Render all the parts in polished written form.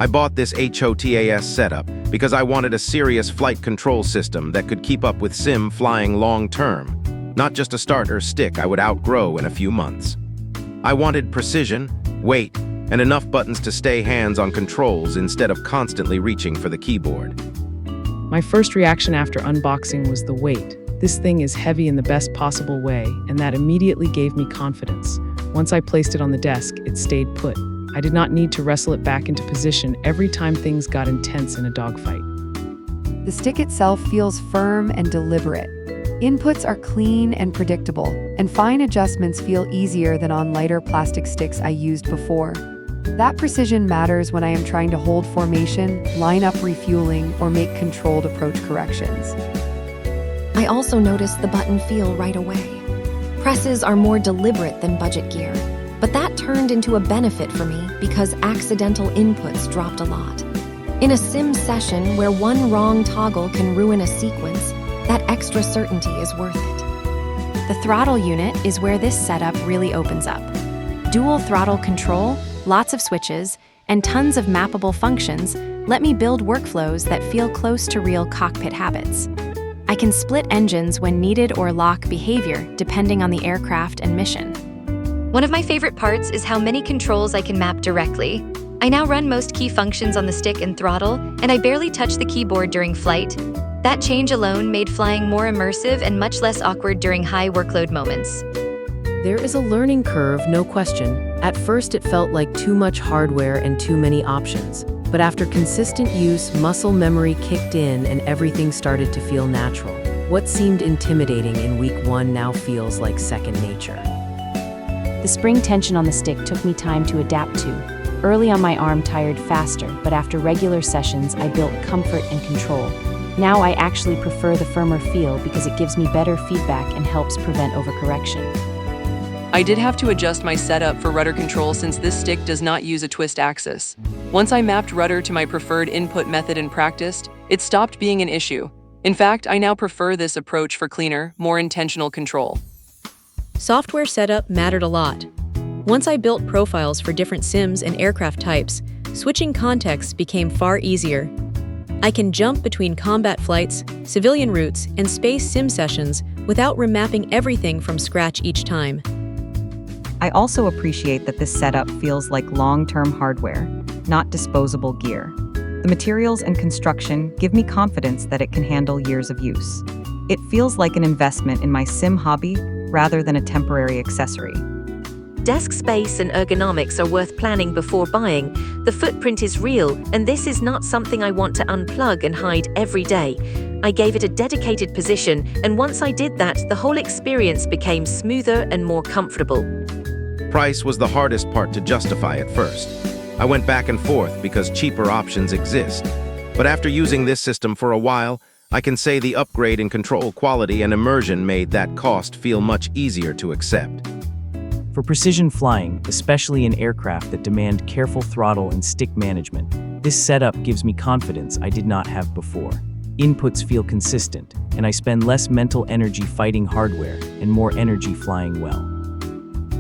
I bought this HOTAS setup because I wanted a serious flight control system that could keep up with sim flying long-term, not just a starter stick I would outgrow in a few months. I wanted precision, weight, and enough buttons to stay hands on controls instead of constantly reaching for the keyboard. My first reaction after unboxing was the weight. This thing is heavy in the best possible way, and that immediately gave me confidence. Once I placed it on the desk, it stayed put. I did not need to wrestle it back into position every time things got intense in a dogfight. The stick itself feels firm and deliberate. Inputs are clean and predictable, and fine adjustments feel easier than on lighter plastic sticks I used before. That precision matters when I am trying to hold formation, line up refueling, or make controlled approach corrections. I also noticed the button feel right away. Presses are more deliberate than budget gear, but that turned into a benefit for me because accidental inputs dropped a lot. In a sim session where one wrong toggle can ruin a sequence, that extra certainty is worth it. The throttle unit is where this setup really opens up. Dual throttle control, lots of switches, and tons of mappable functions let me build workflows that feel close to real cockpit habits. I can split engines when needed or lock behavior depending on the aircraft and mission. One of my favorite parts is how many controls I can map directly. I now run most key functions on the stick and throttle, and I barely touch the keyboard during flight. That change alone made flying more immersive and much less awkward during high workload moments. There is a learning curve, no question. At first it felt like too much hardware and too many options. But after consistent use, muscle memory kicked in and everything started to feel natural. What seemed intimidating in week 1 now feels like second nature. The spring tension on the stick took me time to adapt to. Early on, my arm tired faster, but after regular sessions, I built comfort and control. Now I actually prefer the firmer feel because it gives me better feedback and helps prevent overcorrection. I did have to adjust my setup for rudder control since this stick does not use a twist axis. Once I mapped rudder to my preferred input method and practiced, it stopped being an issue. In fact, I now prefer this approach for cleaner, more intentional control. Software setup mattered a lot. Once I built profiles for different sims and aircraft types, switching contexts became far easier. I can jump between combat flights, civilian routes, and space sim sessions without remapping everything from scratch each time. I also appreciate that this setup feels like long-term hardware, not disposable gear. The materials and construction give me confidence that it can handle years of use. It feels like an investment in my sim hobby rather than a temporary accessory. Desk space and ergonomics are worth planning before buying. The footprint is real, and this is not something I want to unplug and hide every day. I gave it a dedicated position, and once I did that, the whole experience became smoother and more comfortable. Price was the hardest part to justify at first. I went back and forth because cheaper options exist. But after using this system for a while, I can say the upgrade in control quality and immersion made that cost feel much easier to accept. For precision flying, especially in aircraft that demand careful throttle and stick management, this setup gives me confidence I did not have before. Inputs feel consistent, and I spend less mental energy fighting hardware and more energy flying well.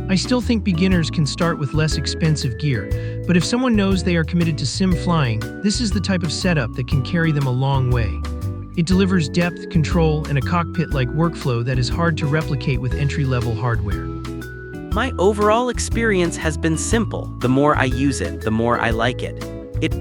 I still think beginners can start with less expensive gear, but if someone knows they are committed to sim flying, this is the type of setup that can carry them a long way. It delivers depth, control, and a cockpit-like workflow that is hard to replicate with entry-level hardware. My overall experience has been simple. The more I use it, the more I like it. It